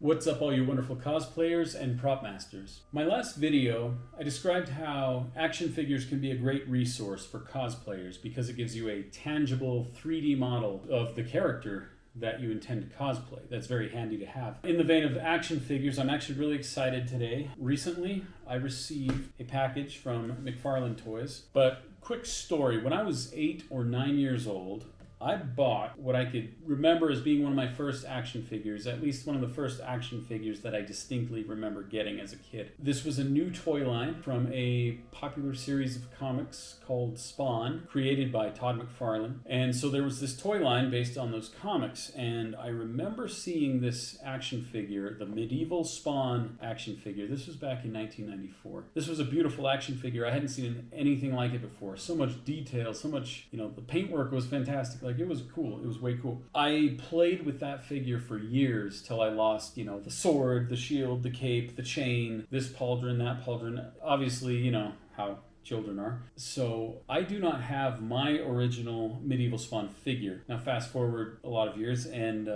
What's up all you wonderful cosplayers and prop masters? My last video, I described how action figures can be a great resource for cosplayers because it gives you a tangible 3D model of the character that you intend to cosplay. That's very handy to have. In the vein of action figures, I'm actually really excited today. Recently, I received a package from McFarlane Toys. But quick story, when I was 8 or 9 years old, I bought what I could remember as being one of my first action figures, at least one of the first action figures that I distinctly remember getting as a kid. This was a new toy line from a popular series of comics called Spawn, created by Todd McFarlane. And so there was this toy line based on those comics, and I remember seeing this action figure, the medieval Spawn action figure. This was back in 1994. This was a beautiful action figure. I hadn't seen anything like it before. So much detail, so much, the paintwork was fantastic. Like, it was cool. It was way cool. I played with that figure for years till I lost, the sword, the shield, the cape, the chain, this pauldron, that pauldron. Obviously, how children are. So I do not have my original medieval Spawn figure. Now fast forward a lot of years, and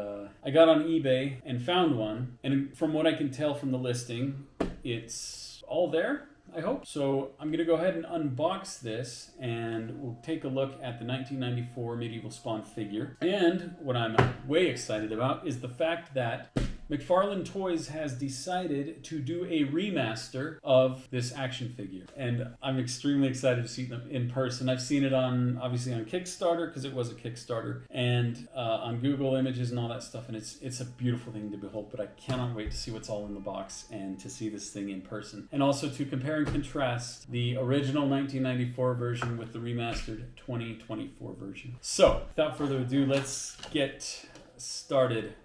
I got on eBay and found one. And from what I can tell from the listing, it's all there, I hope. So I'm going to go ahead and unbox this, and we'll take a look at the 1994 medieval Spawn figure. And what I'm way excited about is the fact that McFarlane Toys has decided to do a remaster of this action figure. And I'm extremely excited to see them in person. I've seen it obviously on Kickstarter, because it was a Kickstarter, and on Google Images and all that stuff. And it's a beautiful thing to behold, but I cannot wait to see what's all in the box and to see this thing in person. And also to compare and contrast the original 1994 version with the remastered 2024 version. So without further ado, let's get started.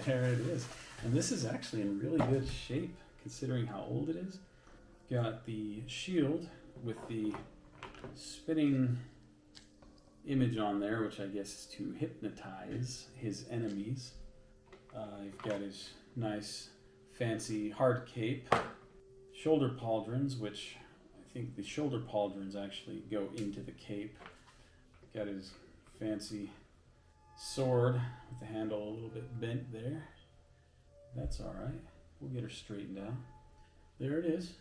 There it is. And this is actually in really good shape, considering how old it is. Got the shield with the spinning image on there, which I guess is to hypnotize his enemies. You've got his nice, fancy hard cape. Shoulder pauldrons, which I think the shoulder pauldrons actually go into the cape. Got his fancy sword with the handle a little bit bent there. That's all right. We'll get her straightened out. There it is.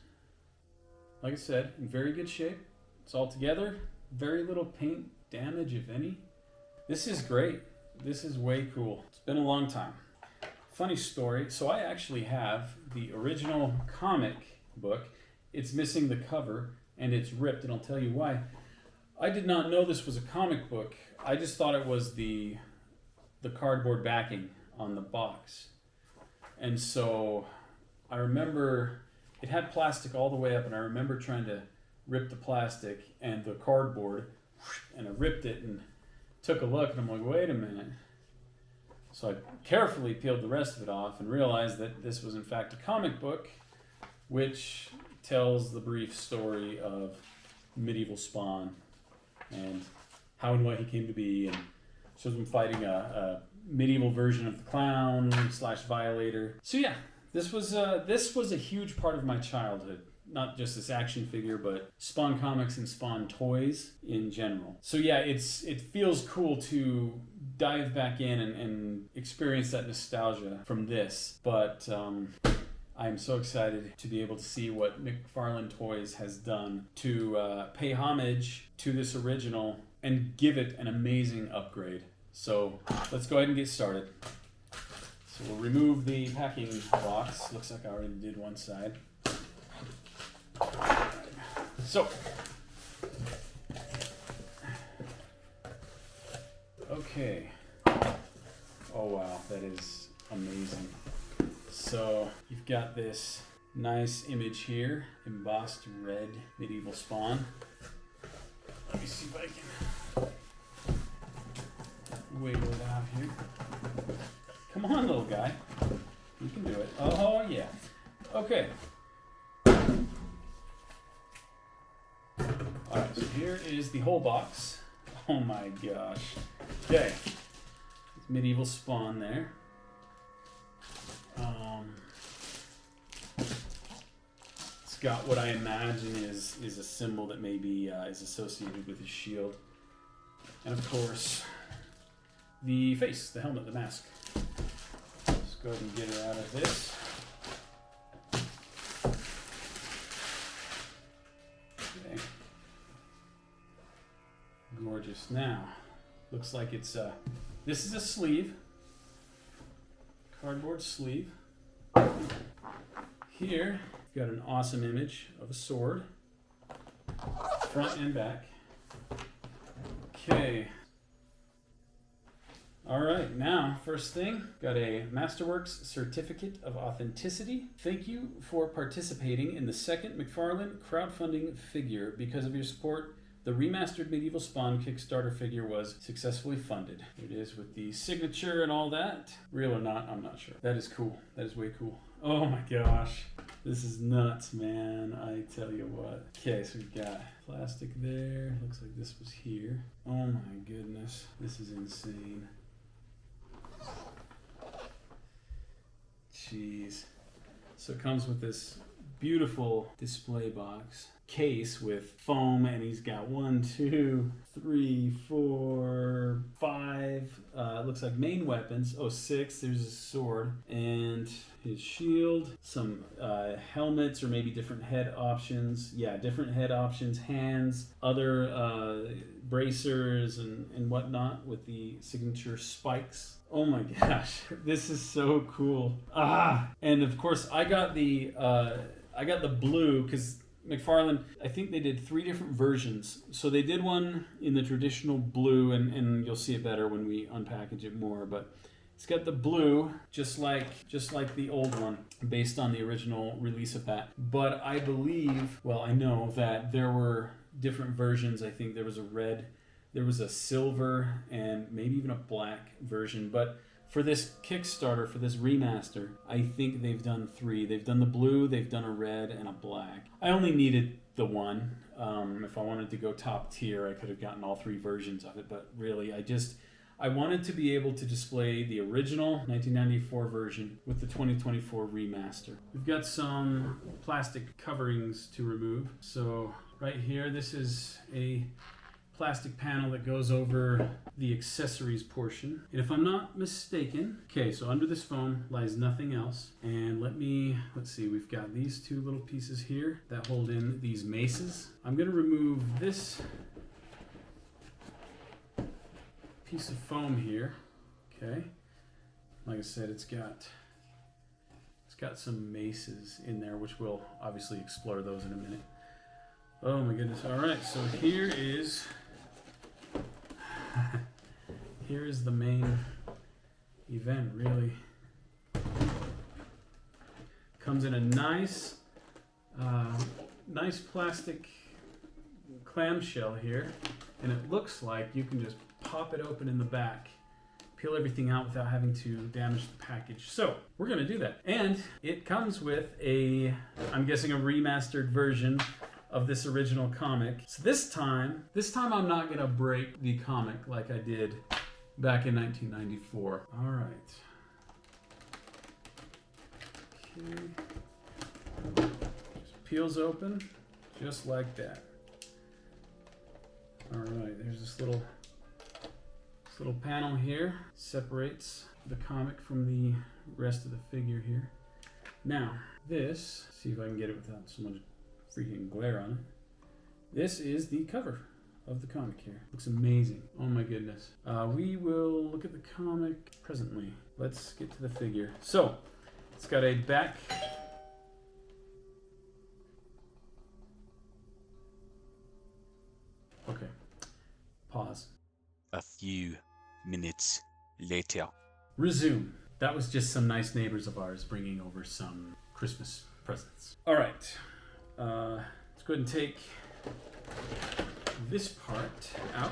Like I said, in very good shape. It's all together. Very little paint damage, if any. This is great. This is way cool. It's been a long time. Funny story. So I actually have the original comic book. It's missing the cover and it's ripped, and I'll tell you why. I did not know this was a comic book. I just thought it was the cardboard backing on the box. And so I remember it had plastic all the way up, and I remember trying to rip the plastic and the cardboard, and I ripped it and took a look, and I'm like, wait a minute. So I carefully peeled the rest of it off and realized that this was in fact a comic book, which tells the brief story of medieval Spawn and how and why he came to be, and shows him fighting a medieval version of the clown / violator. So yeah, this was a huge part of my childhood. Not just this action figure, but Spawn comics and Spawn toys in general. So yeah, it feels cool to dive back in and experience that nostalgia from this. But I'm so excited to be able to see what McFarlane Toys has done to pay homage to this original and give it an amazing upgrade. So let's go ahead and get started. So we'll remove the packing box. Looks like I already did one side. So, okay. Oh wow, that is amazing. So you've got this nice image here, embossed red medieval Spawn. Let me see if I can wiggle it out here. Come on, little guy. You can do it. Oh yeah. Okay. Alright, so here is the whole box. Oh my gosh. Okay. Medieval spawn there. It's got what I imagine is a symbol that maybe is associated with his shield. And of course, the face, the helmet, the mask. Let's go ahead and get her out of this. Okay. Gorgeous. Now, looks like it's this is a sleeve. Cardboard sleeve. Here, we've got an awesome image of a sword, front and back. Okay. All right, now, first thing, got a Masterworks Certificate of Authenticity. Thank you for participating in the second McFarlane crowdfunding figure. Because of your support, the Remastered Medieval Spawn Kickstarter figure was successfully funded. It is with the signature and all that. Real or not, I'm not sure. That is cool. That is way cool. Oh my gosh. This is nuts, man. I tell you what. Okay, so we've got plastic there. Looks like this was here. Oh my goodness. This is insane. Jeez. So it comes with this beautiful display box case with foam, and he's got 1, 2, 3, 4, 5 looks like main weapons. 6, there's a sword and his shield, some helmets or maybe different head options. Yeah, different head options, hands, other bracers and whatnot with the signature spikes. Oh my gosh, this is so cool. And of course I got the blue because McFarlane, I think they did 3 different versions. So they did one in the traditional blue, and you'll see it better when we unpackage it more, but it's got the blue just like the old one, based on the original release of that. But I believe, well, I know that there were different versions. I think there was a red, there was a silver, and maybe even a black version. But for this Kickstarter, for this remaster, I think they've done 3. They've done the blue, they've done a red, and a black. I only needed the one. If I wanted to go top tier, I could have gotten all 3 versions of it. But really, I wanted to be able to display the original 1994 version with the 2024 remaster. We've got some plastic coverings to remove. So right here, this is a plastic panel that goes over the accessories portion. And if I'm not mistaken, okay, so under this foam lies nothing else. And let's see, we've got these 2 little pieces here that hold in these maces. I'm gonna remove this piece of foam here. Okay, like I said, it's got some maces in there, which we'll obviously explore those in a minute. Oh my goodness. All right, so here is the main event, really. Comes in a nice plastic clamshell here, and it looks like you can just pop it open in the back, peel everything out without having to damage the package. So we're gonna do that. And it comes with I'm guessing a remastered version of this original comic. So this time I'm not gonna break the comic like I did back in 1994. All right. Okay. Just peels open just like that. All right, there's this little panel here, separates the comic from the rest of the figure here. Now, this, see if I can get it without so much freaking glare on it. This is the cover of the comic here. Looks amazing. Oh my goodness. We will look at the comic presently. Let's get to the figure. So, it's got a back. Okay. Pause. A few minutes later. Resume. That was just some nice neighbors of ours bringing over some Christmas presents. All right. Let's go ahead and take this part out.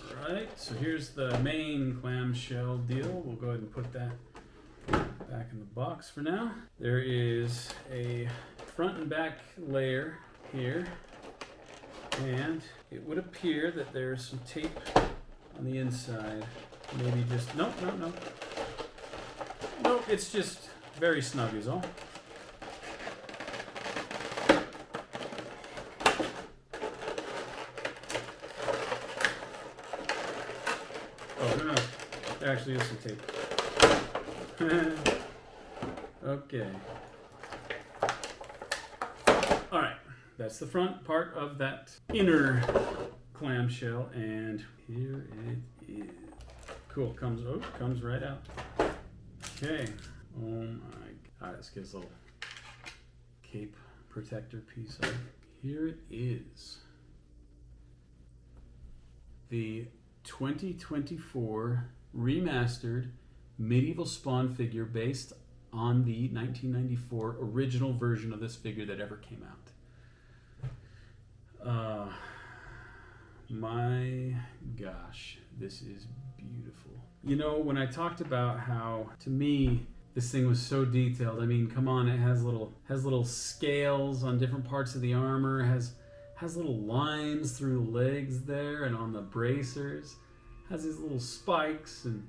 All right. So here's the main clamshell deal. We'll go ahead and put that back in the box for now. There is a front and back layer here. And it would appear that there's some tape on the inside. Maybe just, no. Nope, it's just very snug is all. Oh, no. There actually is some tape. Okay. Alright, that's the front part of that inner clamshell, and here it is. Cool, comes right out. Okay. Oh my god, this gives a little cape protector piece of it. Here it is. The 2024 remastered medieval Spawn figure based on the 1994 original version of this figure that ever came out. My gosh, this is beautiful. You know, when I talked about how, to me, this thing was so detailed. I mean, come on, it has little scales on different parts of the armor, has little lines through the legs there and on the bracers, has these little spikes, and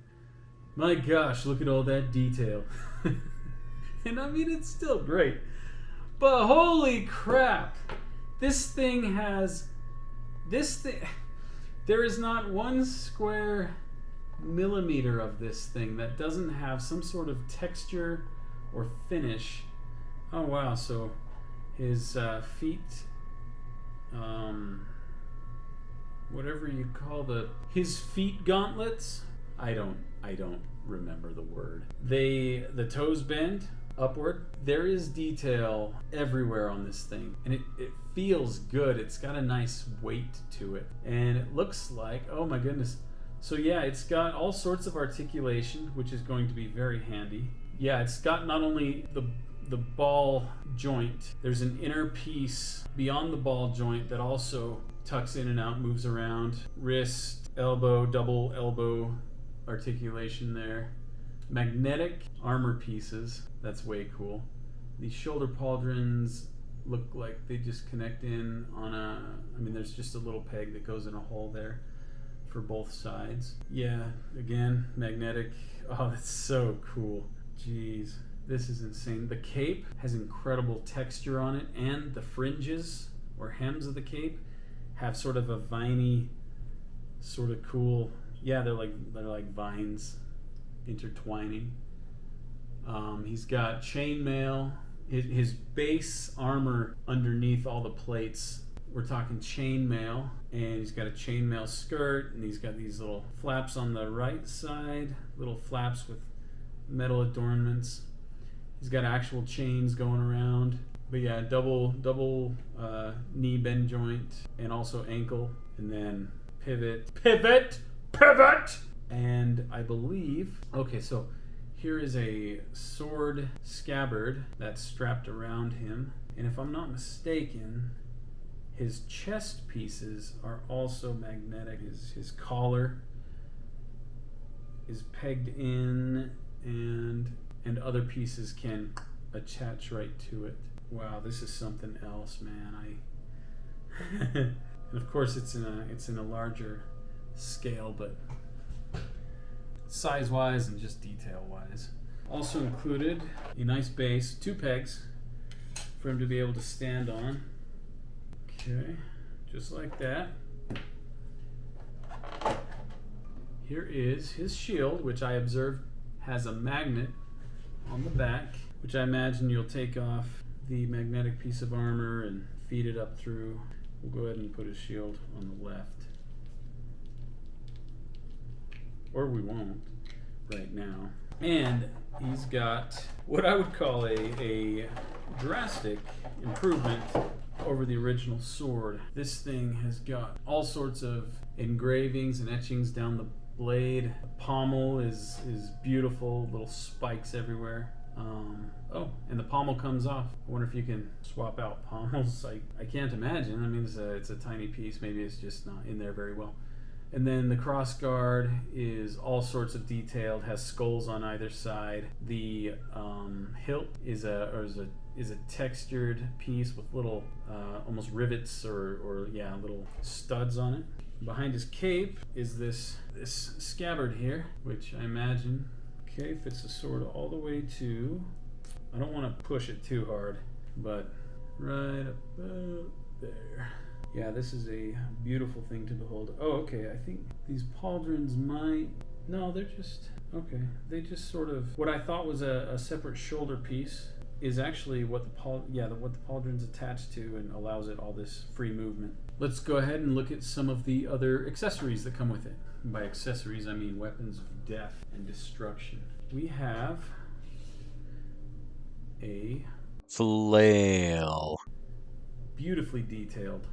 my gosh, look at all that detail. And I mean, it's still great, but holy crap, there is not one square millimeter of this thing that doesn't have some sort of texture or finish. Oh wow, so his feet, whatever you call his feet gauntlets, I don't remember the word. The toes bend upward. There is detail everywhere on this thing, and it feels good. It's got a nice weight to it, and it looks like, oh my goodness. So yeah, it's got all sorts of articulation, which is going to be very handy. Yeah, it's got not only the ball joint, there's an inner piece beyond the ball joint that also tucks in and out, moves around. Wrist, elbow, double elbow articulation there. Magnetic armor pieces, that's way cool. These shoulder pauldrons look like they just connect in on there's just a little peg that goes in a hole there for both sides. Yeah, again, magnetic. Oh, that's so cool. Jeez, this is insane. The cape has incredible texture on it, and the fringes or hems of the cape have sort of a viney, sort of cool. Yeah, they're like vines intertwining. He's got chainmail. His base armor underneath all the plates, we're talking chainmail, and he's got a chainmail skirt, and he's got these little flaps on the right side, little flaps with metal adornments. He's got actual chains going around, but yeah, double knee bend joint, and also ankle, and then pivot, and I believe, okay, so here is a sword scabbard that's strapped around him, and if I'm not mistaken, his chest pieces are also magnetic. His collar is pegged in, and other pieces can attach right to it. Wow, this is something else, man. And of course it's in a larger scale, but size-wise and just detail-wise. Also included a nice base, 2 pegs for him to be able to stand on. Okay, just like that. Here is his shield, which I observed has a magnet on the back, which I imagine you'll take off the magnetic piece of armor and feed it up through. We'll go ahead and put his shield on the left. Or we won't right now. And he's got what I would call a drastic improvement over the original sword. This thing has got all sorts of engravings and etchings down the blade. The pommel is beautiful, little spikes everywhere. Oh, and the pommel comes off. I wonder if you can swap out pommels. I can't imagine. I mean, it's a tiny piece. Maybe it's just not in there very well. And then the crossguard is all sorts of detailed, has skulls on either side. The hilt is a textured piece with little almost rivets or little studs on it. Behind his cape is this scabbard here, which I imagine fits the sword all the way to, I don't want to push it too hard, but right about there. Yeah, this is a beautiful thing to behold. Oh, okay, I think these pauldrons no, they're just, okay. They just sort of, what I thought was a separate shoulder piece is actually what the pauldron's attached to and allows it all this free movement. Let's go ahead and look at some of the other accessories that come with it. By accessories, I mean weapons of death and destruction. We have a flail. Beautifully detailed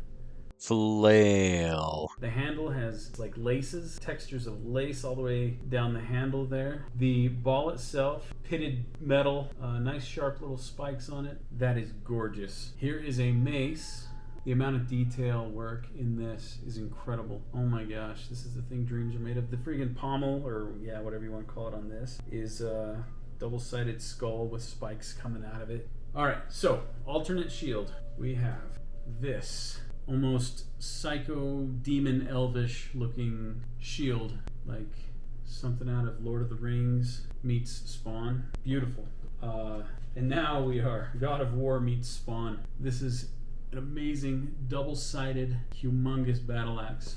flail. The handle has like laces, textures of lace all the way down the handle there. The ball itself, pitted metal, nice sharp little spikes on it. That is gorgeous. Here is a mace. The amount of detail work in this is incredible. Oh my gosh, this is the thing dreams are made of. The friggin' pommel, or whatever you want to call it on this, is a double-sided skull with spikes coming out of it. Alright, so, alternate shield. We have this almost psycho demon elvish looking shield, like something out of Lord of the Rings meets Spawn. Beautiful. And now we are God of War meets Spawn. This is an amazing double-sided humongous battle axe,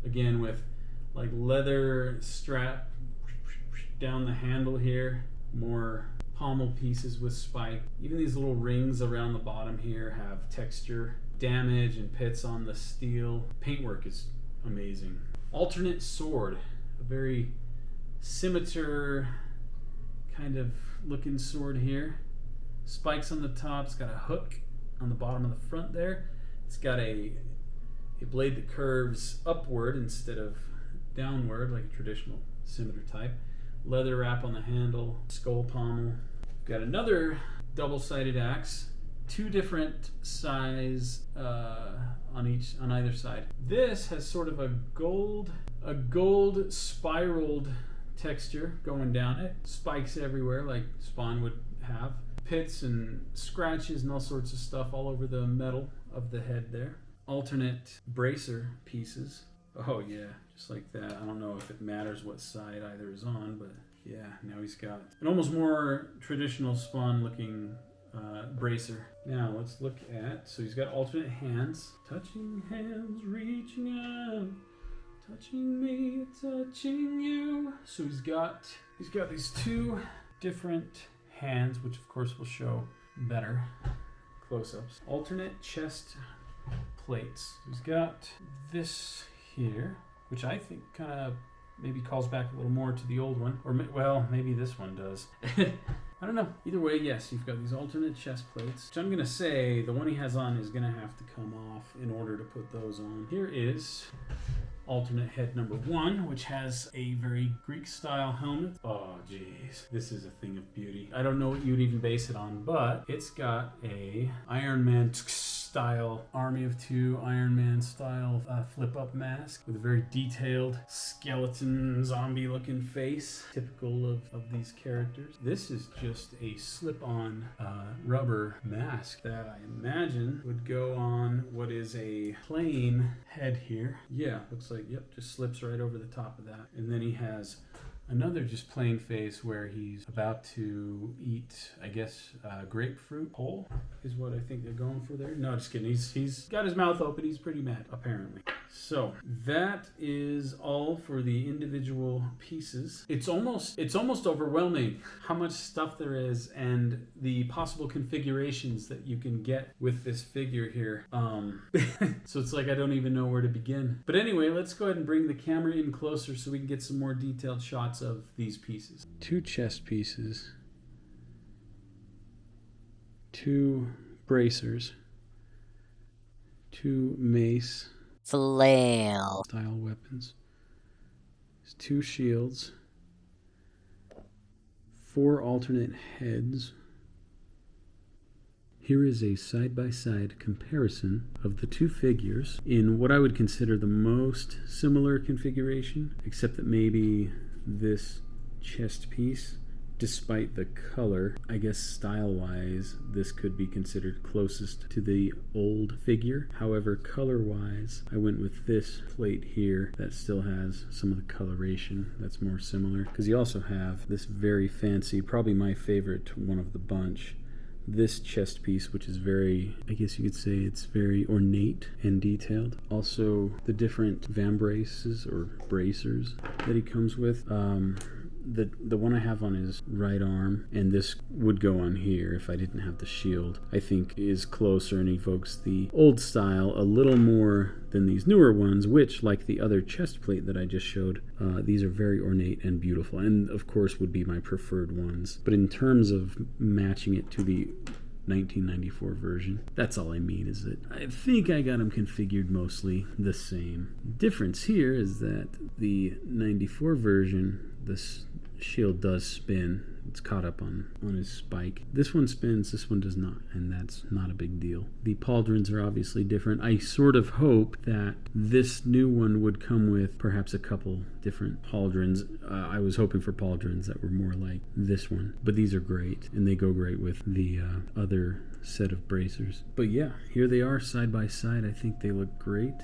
again with like leather strap down the handle here, more pommel pieces with spike. Even these little rings around the bottom here have texture, damage, and pits on the steel. Paintwork is amazing. Alternate sword, a very scimitar kind of looking sword here. Spikes on the top, it's got a hook on the bottom of the front there. It's got a blade that curves upward instead of downward like a traditional scimitar type. Leather wrap on the handle, skull pommel. Got another double-sided axe, two different size on either side. This has sort of a gold spiraled texture going down it. Spikes everywhere like Spawn would have. Pits and scratches and all sorts of stuff all over the metal of the head there. Alternate bracer pieces. Oh yeah, just like that. I don't know if it matters what side either is on, but yeah, now he's got an almost more traditional Spawn looking bracer. Now let's look at, so he's got alternate hands. Touching hands, reaching out, touching me, touching you. So he's got these two different hands, which of course will show better close-ups. Alternate chest plates. He's got this here, which I think kind of maybe calls back a little more to the old one, or well, maybe this one does. I don't know. Either way, yes, you've got these alternate chest plates, which I'm gonna say the one he has on is gonna have to come off in order to put those on. Here is alternate head number 1, which has a very Greek style helmet. Oh geez, this is a thing of beauty. I don't know what you'd even base it on, but it's got a Iron Man style, Army of Two Iron Man style flip up mask with a very detailed skeleton zombie looking face, typical of these characters. This is just a slip on rubber mask that I imagine would go on what is a plain head here. Yeah, looks like, yep, just slips right over the top of that. And then he has another just plain face where he's about to eat, I guess, grapefruit whole is what I think they're going for there. No, just kidding. He's got his mouth open. He's pretty mad, apparently. So that is all for the individual pieces. It's almost overwhelming how much stuff there is and the possible configurations that you can get with this figure here. So it's like I don't even know where to begin. But anyway, let's go ahead and bring the camera in closer so we can get some more detailed shots of these pieces. 2 chest pieces, 2 bracers, 2 mace Flail. style weapons, 2 shields, 4 alternate heads, Here is a side-by-side comparison of the two figures in what I would consider the most similar configuration, except that maybe this chest piece, despite the color, I guess style-wise, this could be considered closest to the old figure. However, color-wise, I went with this plate here that still has some of the coloration that's more similar. Because you also have this very fancy, probably my favorite one of the bunch, this chest piece, which is very, I guess you could say it's very ornate and detailed. Also, the different vambraces or bracers that he comes with. The one I have on his right arm, and this would go on here if I didn't have the shield, I think is closer and evokes the old style a little more than these newer ones, which, like the other chest plate that I just showed, these are very ornate and beautiful, and of course would be my preferred ones. But in terms of matching it to the 1994 version, that's all I mean, is that I think I got them configured mostly the same. Difference here is that the 94 version, this shield does spin. It's caught up on his spike. This one spins, this one does not, and that's not a big deal. The pauldrons are obviously different. I sort of hope that this new one would come with perhaps a couple different pauldrons. I was hoping for pauldrons that were more like this one, but these are great, and they go great with the other set of bracers. But yeah, here they are side by side. I think they look great.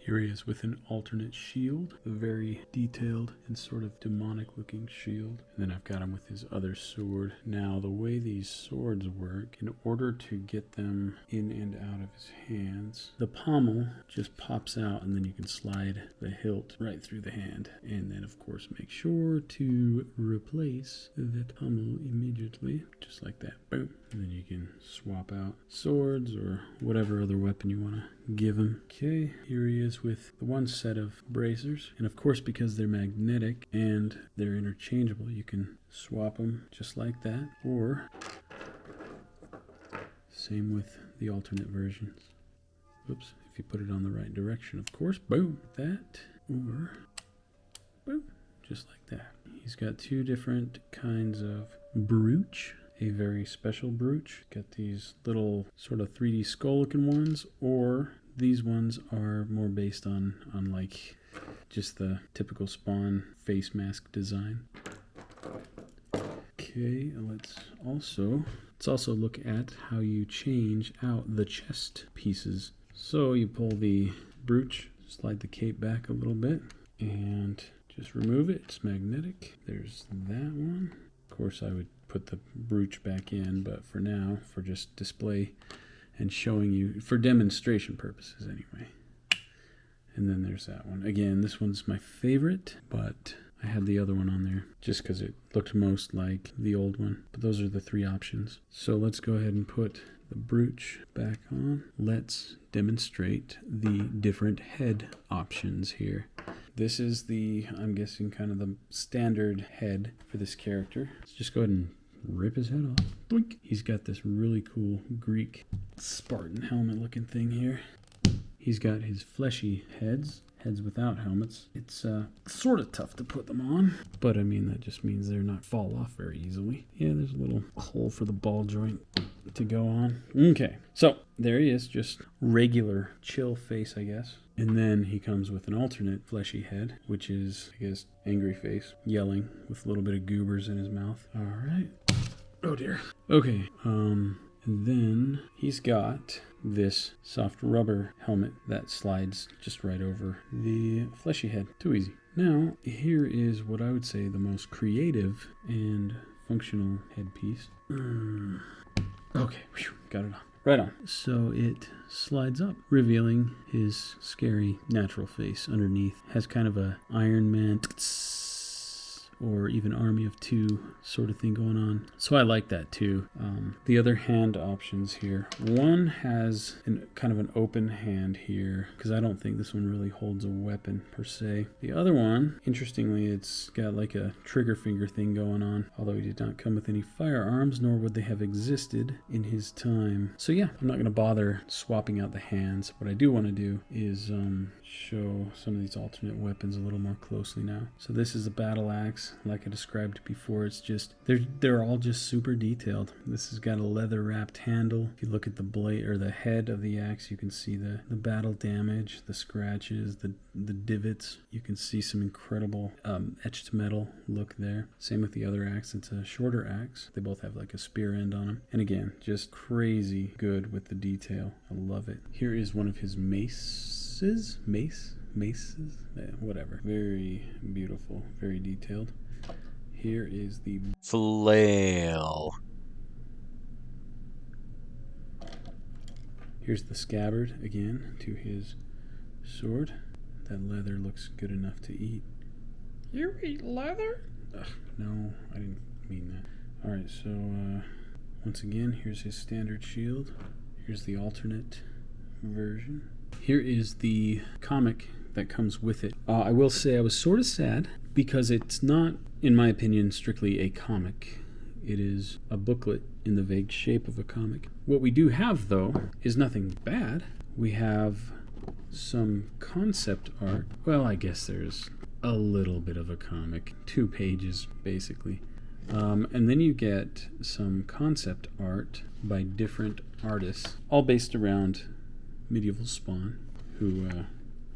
Here he is with an alternate shield, a very detailed and sort of demonic looking shield. And then I've got him with his other sword. Now the way these swords work, in order to get them in and out of his hands, the pommel just pops out and then you can slide the hilt right through the hand. And then of course make sure to replace the pommel immediately, just like that. Boom. And then you can swap out swords or whatever other weapon you want to give him. Okay, here he is with the one set of bracers. And of course, because they're magnetic and they're interchangeable, you can swap them just like that. Or same with the alternate versions. Oops, if you put it on the right direction, of course. Boom, that. Or boom, just like that. He's got two different kinds of brooch. A very special brooch. Got these little sort of 3D skull looking ones, or these ones are more based on like just the typical Spawn face mask design. Okay, let's also look at how you change out the chest pieces. So you pull the brooch, slide the cape back a little bit, and just remove it. It's magnetic. There's that one. Of course, I would put the brooch back in, but for now, for just display and showing you, for demonstration purposes anyway. And then there's that one. Again, this one's my favorite, but I had the other one on there just because it looked most like the old one. But those are the three options. So let's go ahead and put the brooch back on. Let's demonstrate the different head options here. This is the, I'm guessing, kind of the standard head for this character. Let's just go ahead and rip his head off. Boink. He's got this really cool Greek Spartan helmet looking thing here. He's got his fleshy heads without helmets. It's sort of tough to put them on, but I mean, that just means they're not fall off very easily. Yeah, there's a little hole for the ball joint to go on. Okay, so there he is, just regular chill face, I guess. And then he comes with an alternate fleshy head, which is, I guess, angry face, yelling with a little bit of goobers in his mouth. All right. Oh dear. Okay. And then he's got this soft rubber helmet that slides just right over the fleshy head. Too easy. Now, here is what I would say the most creative and functional headpiece. Okay, whew, got it on. Right on. So it slides up, revealing his scary natural face underneath. Has kind of a Iron Man or even Army of Two sort of thing going on. So I like that too. The other hand options here. One has kind of an open hand here, because I don't think this one really holds a weapon per se. The other one, interestingly, it's got like a trigger finger thing going on, although he did not come with any firearms, nor would they have existed in his time. So yeah, I'm not going to bother swapping out the hands. What I do want to do is show some of these alternate weapons a little more closely now. So this is a battle axe, like I described before. It's just they're all just super detailed. This has got a leather wrapped handle. If you look at the blade or the head of the axe, you can see the battle damage, the scratches, the divots. You can see some incredible etched metal look there. Same with the other axe. It's a shorter axe. They both have like a spear end on them, and again, just crazy good with the detail. I love it. Here is one of his maces, whatever. Very beautiful, very detailed. Here is the Flail. Here's the scabbard again to his sword. That leather looks good enough to eat. You eat leather? Ugh, no, I didn't mean that. Alright, so once again, here's his standard shield. Here's the alternate version. Here is the comic that comes with it. I will say I was sort of sad because it's not, in my opinion, strictly a comic. It is a booklet in the vague shape of a comic. What we do have, though, is nothing bad. We have some concept art. Well, I guess there's a little bit of a comic. 2 pages, basically. And then you get some concept art by different artists, all based around Medieval Spawn, who, I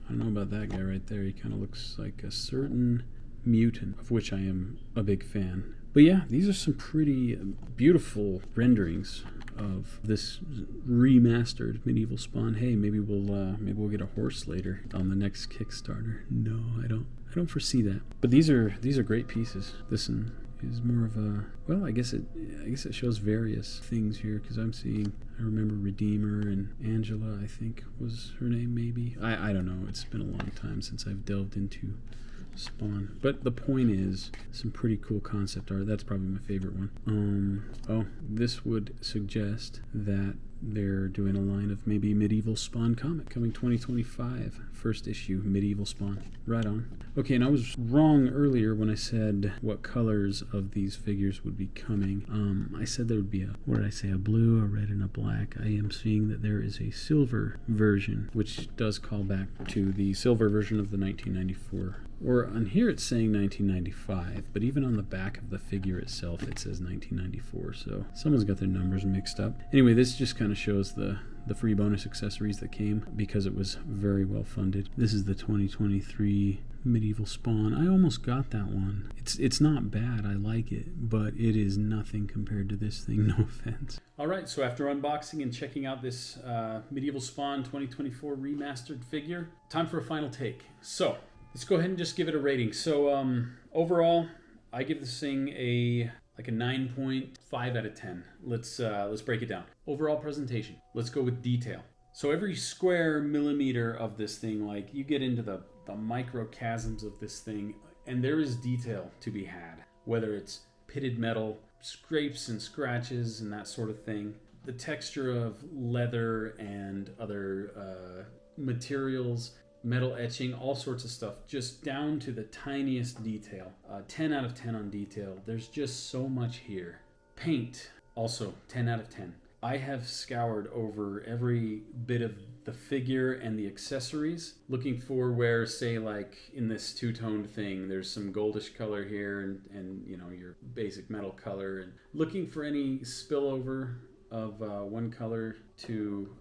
don't know about that guy right there. He kind of looks like a certain mutant, of which I am a big fan. But yeah, these are some pretty beautiful renderings of this remastered Medieval Spawn. Hey, maybe we'll get a horse later on the next Kickstarter. No, I don't foresee that. But these are great pieces. This one is more of a, well, I guess it shows various things here, because I remember Redeemer and Angela, I think was her name, maybe. I don't know. It's been a long time since I've delved into Spawn. But the point is, some pretty cool concept art. That's probably my favorite one. This would suggest that they're doing a line of maybe Medieval Spawn comic coming 2025. First issue, Medieval Spawn. Right on. Okay, and I was wrong earlier when I said what colors of these figures would be coming. I said there would be a blue, a red, and a black. I am seeing that there is a silver version, which does call back to the silver version of the 1994. Or on here it's saying 1995, but even on the back of the figure itself it says 1994, so someone's got their numbers mixed up. Anyway, this just kind of shows the free bonus accessories that came, because it was very well funded. This is the 2023 Medieval Spawn. I almost got that one. It's not bad, I like it, but it is nothing compared to this thing, no offense. Alright, so after unboxing and checking out this Medieval Spawn 2024 remastered figure, time for a final take. So let's go ahead and just give it a rating. So overall, I give this thing a 9.5 out of 10. Let's break it down. Overall presentation. Let's go with detail. So every square millimeter of this thing, like, you get into the microchasms of this thing, and there is detail to be had. Whether it's pitted metal, scrapes and scratches and that sort of thing. The texture of leather and other materials, metal etching, all sorts of stuff, just down to the tiniest detail. 10 out of 10 on detail. There's just so much here. Paint, also 10 out of 10. I have scoured over every bit of the figure and the accessories, looking for where, say, like in this two-toned thing, there's some goldish color here and you know, your basic metal color, and looking for any spillover of one color to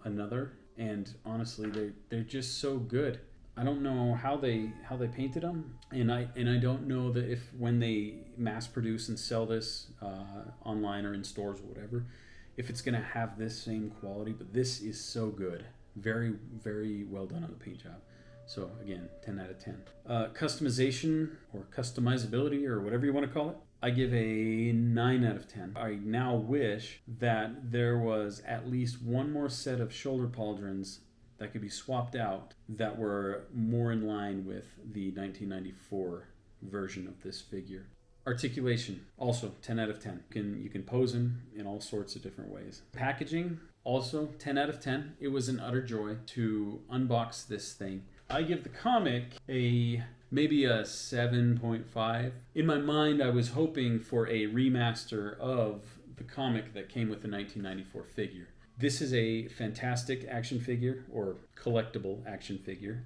another. And honestly, they're just so good. I don't know how they painted them, and I don't know that if when they mass produce and sell this online or in stores or whatever, if it's gonna have this same quality. But this is so good, very, very well done on the paint job. So again, 10 out of 10. Customization or customizability or whatever you want to call it, I give a 9 out of 10. I now wish that there was at least one more set of shoulder pauldrons that could be swapped out that were more in line with the 1994 version of this figure. Articulation, also 10 out of 10. You can pose him in all sorts of different ways. Packaging, also 10 out of 10. It was an utter joy to unbox this thing. I give the comic maybe a 7.5. In my mind, I was hoping for a remaster of the comic that came with the 1994 figure. This is a fantastic action figure, or collectible action figure.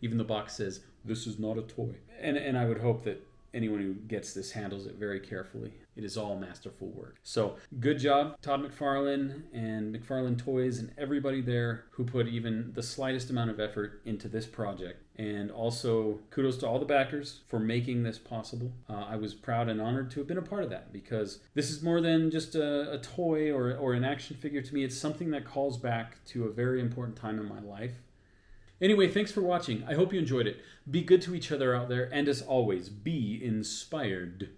Even the box says, "This is not a toy." And I would hope that anyone who gets this handles it very carefully. It is all masterful work. So good job, Todd McFarlane and McFarlane Toys and everybody there who put even the slightest amount of effort into this project. And also kudos to all the backers for making this possible. I was proud and honored to have been a part of that, because this is more than just a toy or an action figure to me. It's something that calls back to a very important time in my life. Anyway, thanks for watching. I hope you enjoyed it. Be good to each other out there, and as always, be inspired.